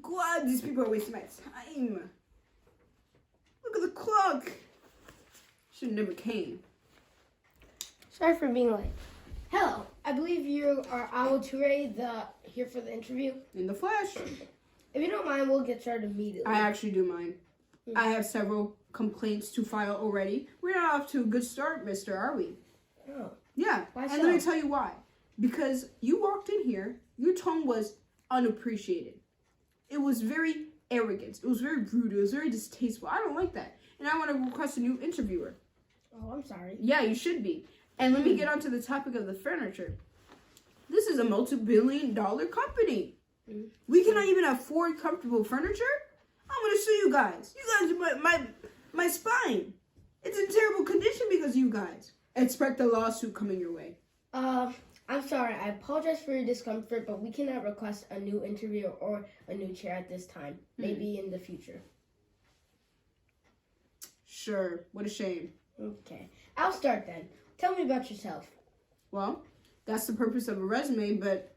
God, these people are wasting my time. Look at the clock. Should have never came. Sorry for being late. Hello, I believe you are Owl Toure, here for the interview. In the flesh. If you don't mind, we'll get started immediately. I actually do mind. I have several complaints to file already. We're not off to a good start, mister, are we? Oh. Yeah. Why And so? let me tell you why. Because you walked in here, your tone was unappreciated. It was very arrogant. It was very rude. It was very distasteful. I don't like that. And I want to request a new interviewer. Oh, I'm sorry. Yeah, you should be. And let me get on to the topic of the furniture. This is a multi-billion-dollar company. We cannot even afford comfortable furniture? I'm going to sue you guys. You guys are my spine. It's in terrible condition because of you guys. Expect a lawsuit coming your way. I'm sorry. I apologize for your discomfort, but we cannot request a new interview or a new chair at this time. Maybe in the future. Sure. What a shame. Okay. I'll start then. Tell me about yourself. Well, that's the purpose of a resume, but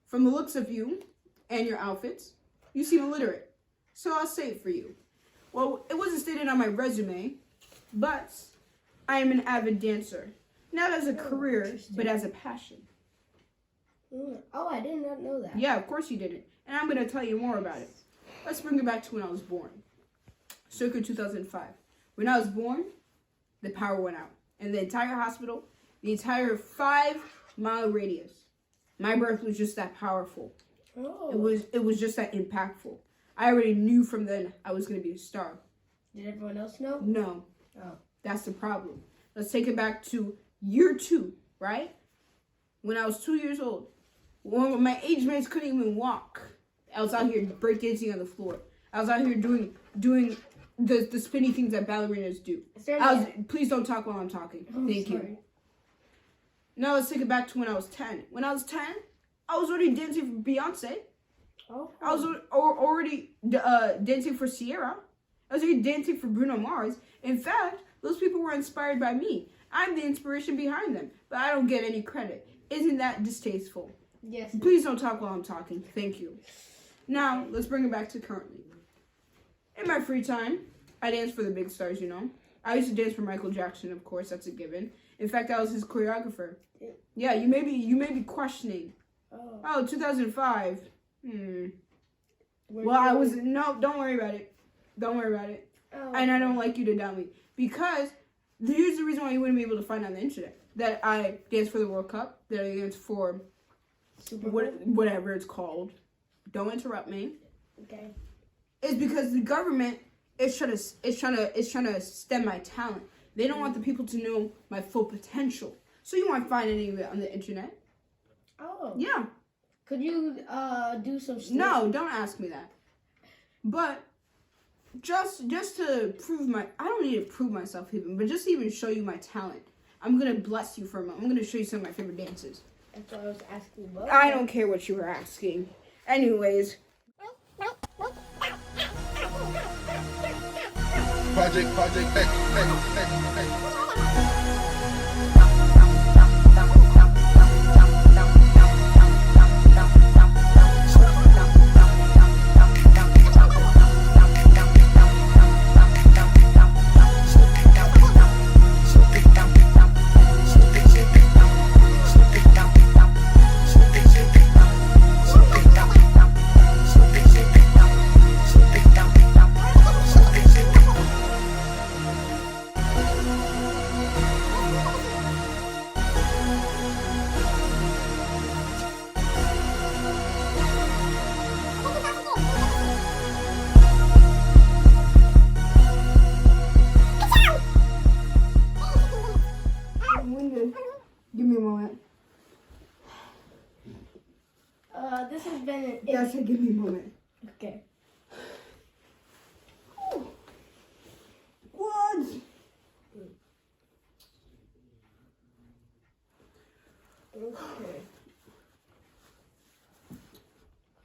from the looks of you and your outfits, you seem illiterate. So I'll say it for you. Well, it wasn't stated on my resume, but I am an avid dancer. Not as a career, but as a passion. Oh, I did not know that. Yeah, of course you didn't. And I'm going to tell you more about it. Let's bring it back to when I was born. Circa 2005. When I was born, the power went out. And the entire hospital, the entire 5-mile radius. My birth was just that powerful. Oh. It was just that impactful. I already knew from then I was going to be a star. Did everyone else know? No. Oh. That's the problem. Let's take it back to year 2, right? When I was 2 years old. When my age mates couldn't even walk. I was out here breakdancing on the floor. I was out here doing the spinny things that ballerinas do. Please don't talk while I'm talking. Thank you. Now let's take it back to when I was 10. When I was 10, I was already dancing for Beyonce. Oh. I was already dancing for Sierra. I was already dancing for Bruno Mars. In fact, those people were inspired by me. I'm the inspiration behind them, but I don't get any credit. Isn't that distasteful? Yes. Please don't talk while I'm talking. Thank you. Now, let's bring it back to currently. In my free time, I dance for the big stars, you know. I used to dance for Michael Jackson, of course, that's a given. In fact, I was his choreographer. Yeah, you may be questioning. Oh, 2005. Well, I was, no, don't worry about it. Don't worry about it. Oh. And I don't like you to doubt me. Because here's the reason why you wouldn't be able to find on the internet. That I danced for the World Cup. That I danced for whatever it's called. Don't interrupt me. Okay. It's because the government is trying to stem my talent. They don't want the people to know my full potential. So you won't find any of it on the internet. Oh. Yeah. Could you do some stuff? No, don't ask me that. But just to prove I don't need to prove myself even, but just to even show you my talent. I'm going to bless you for a moment. I'm going to show you some of my favorite dances. That's what I was asking about. I don't care what you were asking. Anyways. Project, hey. Give me a moment. This has been Yes, give me a moment. Okay. What? Okay.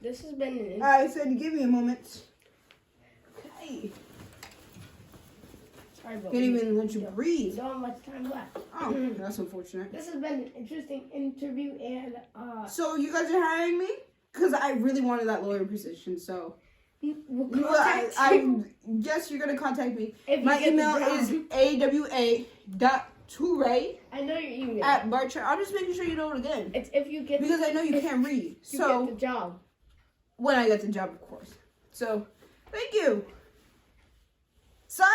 This has been an I said give me a moment. Okay. Sorry, but Can't even let you we breathe. don't have much time left. Oh, that's unfortunate. This has been an interesting interview, and So you guys are hiring me? because I really wanted that lawyer position. So We'll well, contact you. I guess you're gonna contact me. If you My get the email job. is awa.touray I know your email. at Bartram. I'm just making sure you know it again It's if you get because I know you if can't read. you So get the job. when I get the job, of course. So thank you. Psych.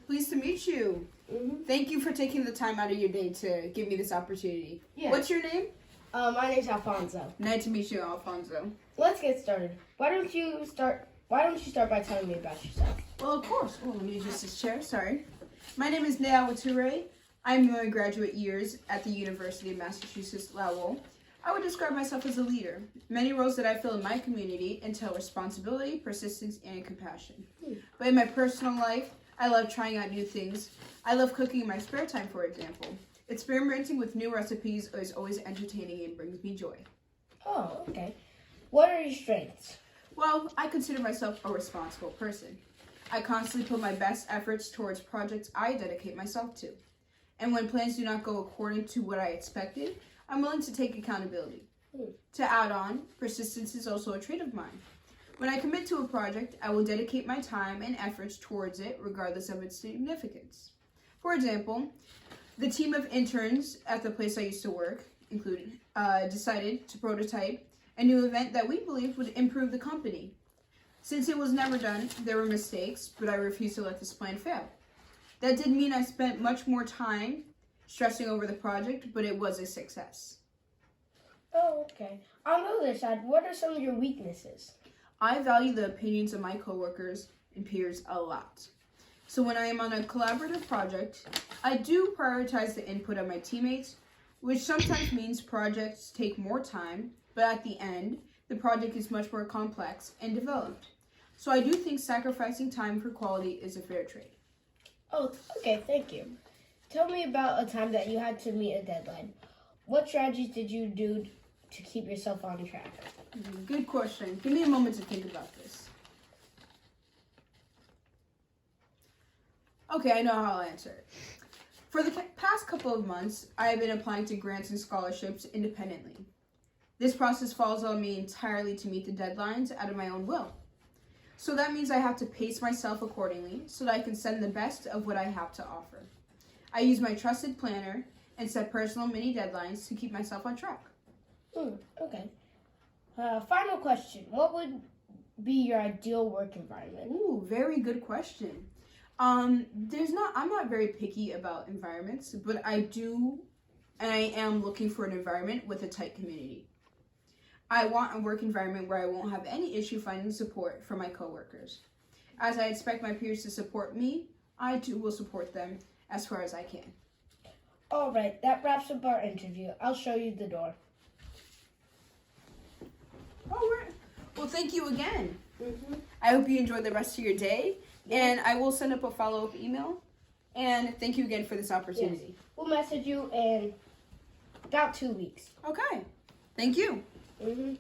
Pleased to meet you. Mm-hmm. Thank you for taking the time out of your day to give me this opportunity. Yeah. What's your name? My name's Alfonso. Nice to meet you, Alfonso. Let's get started. Why don't you start by telling me about yourself? Well, of course. Oh, let me adjust this chair. Sorry. My name is Neawa Toure. I'm in my graduate years at the University of Massachusetts Lowell. I would describe myself as a leader. Many roles that I fill in my community entail responsibility, persistence, and compassion. But in my personal life, I love trying out new things. I love cooking in my spare time, for example. Experimenting with new recipes is always entertaining and brings me joy. Oh, okay. What are your strengths? Well, I consider myself a responsible person. I constantly put my best efforts towards projects I dedicate myself to. And when plans do not go according to what I expected, I'm willing to take accountability. To add on, persistence is also a trait of mine. When I commit to a project, I will dedicate my time and efforts towards it regardless of its significance. For example, the team of interns at the place I used to work, decided to prototype a new event that we believed would improve the company. Since it was never done, there were mistakes, but I refused to let this plan fail. That did mean I spent much more time stressing over the project, but it was a success. Oh, okay. On the other side, what are some of your weaknesses? I value the opinions of my coworkers and peers a lot. So when I am on a collaborative project, I do prioritize the input of my teammates, which sometimes means projects take more time, but at the end, the project is much more complex and developed. So I do think sacrificing time for quality is a fair trade. Oh, okay, thank you. Tell me about a time that you had to meet a deadline. What strategies did you do to keep yourself on track? Good question. Give me a moment to think about this. Okay, I know how I'll answer it. For the past couple of months, I have been applying to grants and scholarships independently. This process falls on me entirely to meet the deadlines out of my own will. So that means I have to pace myself accordingly so that I can send the best of what I have to offer. I use my trusted planner and set personal mini deadlines to keep myself on track. Okay. Final question. What would be your ideal work environment? Ooh, very good question. I'm not very picky about environments, but I am looking for an environment with a tight community. I want a work environment where I won't have any issue finding support from my coworkers. As I expect my peers to support me, I too will support them as far as I can. All right, that wraps up our interview. I'll show you the door. All right. Well, thank you again. Mm-hmm. I hope you enjoy the rest of your day, and I will send up a follow-up email. And thank you again for this opportunity. Yes. We'll message you in about 2 weeks. Okay. Thank you. Mm-hmm.